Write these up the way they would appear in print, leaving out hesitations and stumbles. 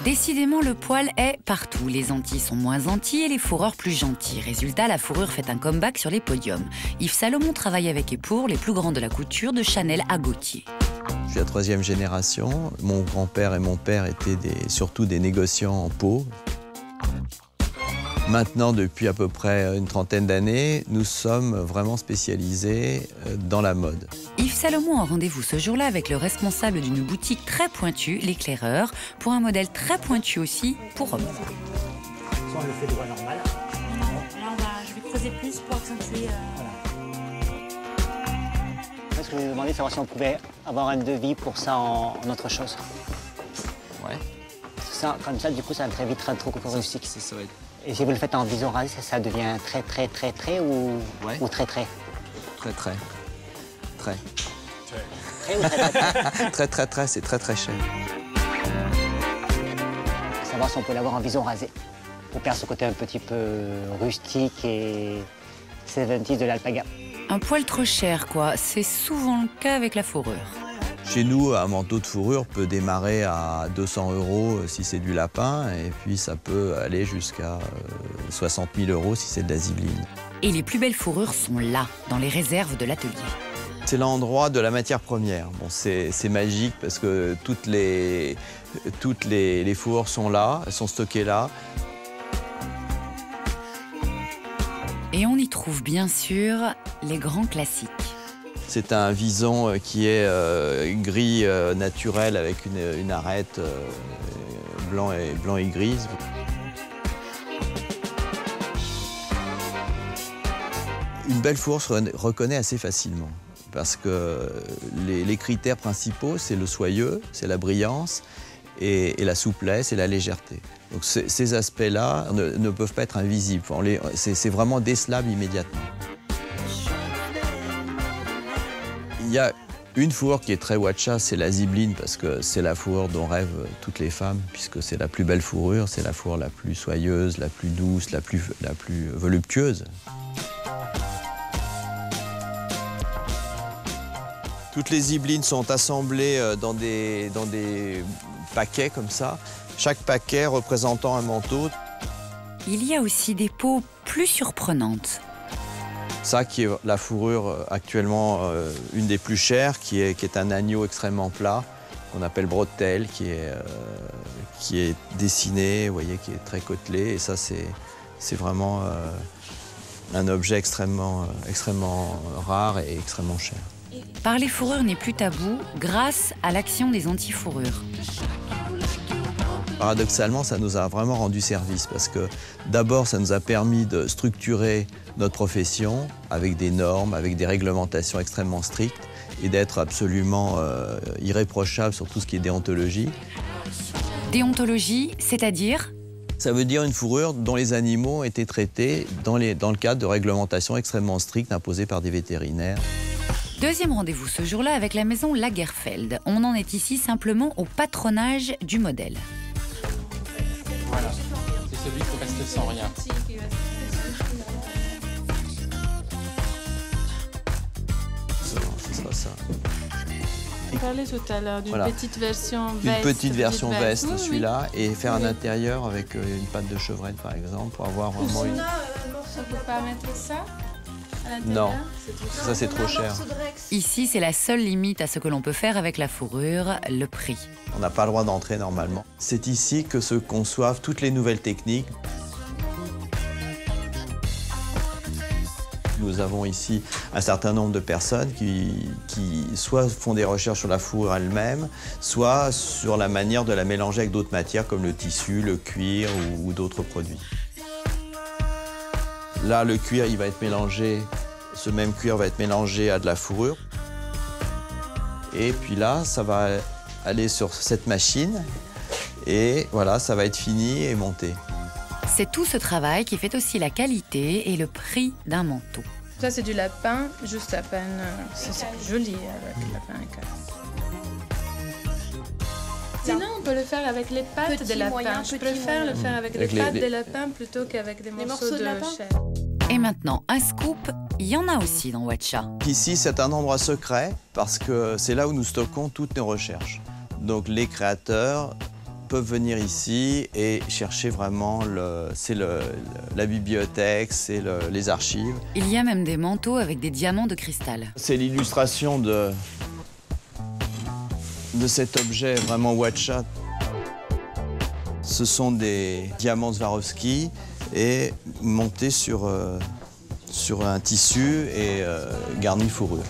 Décidément, le poil est partout. Les Antilles sont moins Antilles et les fourreurs plus gentils. Résultat, la fourrure fait un comeback sur les podiums. Yves Salomon travaille avec et pour les plus grands de la couture, de Chanel à Gaultier. Je suis la 3e génération. Mon grand-père et mon père étaient surtout des négociants en peau. Maintenant, depuis à peu près une trentaine d'années, nous sommes vraiment spécialisés dans la mode. Yves Salomon a rendez-vous ce jour-là avec le responsable d'une boutique très pointue, l'éclaireur, pour un modèle très pointu aussi pour hommes. Soit on le fait droit normal. Non, là, je vais creuser plus pour accentuer. Ce que je lui ai demandé, c'est savoir si on pouvait avoir un devis pour ça en autre chose. Ouais. Ça, comme ça, du coup, ça me fait vite trop rustique. Ça va être... Et si vous le faites en viso rasé, ça devient très ou, ouais. Ou très. Très. Très ou très. Très, c'est très cher. Savoir si on peut l'avoir en viso rasé. Pour perdre ce côté un petit peu rustique et 70s de l'alpaga. Un poil trop cher, quoi. C'est souvent le cas avec la fourrure. Chez nous, un manteau de fourrure peut démarrer à 200 € si c'est du lapin, et puis ça peut aller jusqu'à 60 000 € si c'est de la zibeline. Et les plus belles fourrures sont là, dans les réserves de l'atelier. C'est l'endroit de la matière première. Bon, c'est magique parce que toutes les fourrures sont là, elles sont stockées là. Et on y trouve bien sûr les grands classiques. C'est un vison qui est gris naturel avec une arête blanc et grise. Une belle fourrure se reconnaît assez facilement parce que les critères principaux, c'est le soyeux, c'est la brillance et la souplesse et la légèreté. Donc ces aspects-là ne peuvent pas être invisibles. C'est vraiment décelable immédiatement. Il y a une fourrure qui est très watcha, c'est la zibeline, parce que c'est la fourrure dont rêvent toutes les femmes, puisque c'est la plus belle fourrure, c'est la fourrure la plus soyeuse, la plus douce, la plus voluptueuse. Toutes les zibelines sont assemblées dans des paquets comme ça, chaque paquet représentant un manteau. Il y a aussi des peaux plus surprenantes. Ça qui est la fourrure actuellement une des plus chères, qui est un agneau extrêmement plat, qu'on appelle bretelle, qui est dessiné, vous voyez, qui est très côtelé. Et ça, c'est vraiment un objet extrêmement rare et extrêmement cher. Parler fourrure n'est plus tabou grâce à l'action des anti-fourrures. Paradoxalement, ça nous a vraiment rendu service parce que d'abord, ça nous a permis de structurer notre profession avec des normes, avec des réglementations extrêmement strictes et d'être absolument irréprochable sur tout ce qui est déontologie. Déontologie, c'est-à-dire ? Ça veut dire une fourrure dont les animaux ont été traités dans le cadre de réglementations extrêmement strictes imposées par des vétérinaires. Deuxième rendez-vous ce jour-là avec la maison Lagerfeld. On en est ici simplement au patronage du modèle. Voilà, c'est celui qui reste sans rien. Ce sera ça. On parlait tout à l'heure d'une petite version veste. Une petite version veste, oui, celui-là, et faire un intérieur avec une patte de chevrette, par exemple, pour avoir vraiment une... On ne peut pas mettre ça à Non, l'intérieur? ça c'est trop cher. Ici, c'est la seule limite à ce que l'on peut faire avec la fourrure, le prix. On n'a pas le droit d'entrer normalement. C'est ici que se conçoivent toutes les nouvelles techniques. Nous avons ici un certain nombre de personnes qui soit font des recherches sur la fourrure elle-même, soit sur la manière de la mélanger avec d'autres matières comme le tissu, le cuir ou d'autres produits. Là, le cuir, il va être mélangé, ce même cuir va être mélangé à de la fourrure. Et puis là, ça va aller sur cette machine et voilà, ça va être fini et monté. C'est tout ce travail qui fait aussi la qualité et le prix d'un manteau. Ça, c'est du lapin, juste à peine. C'est joli avec le lapin. Sinon, on peut le faire avec les pattes des lapins. Je préfère le faire avec les pattes des lapins plutôt qu'avec des morceaux de chair. Et maintenant, un scoop, il y en a aussi dans Watcha. Ici, c'est un endroit secret parce que c'est là où nous stockons toutes nos recherches. Donc les créateurs peuvent venir ici et chercher vraiment, la bibliothèque, c'est les archives. Il y a même des manteaux avec des diamants de cristal. C'est l'illustration de cet objet vraiment Watcha. Ce sont des diamants Swarovski et montés sur un tissu et garnis fourrure.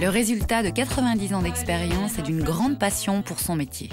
Le résultat de 90 ans d'expérience et d'une grande passion pour son métier.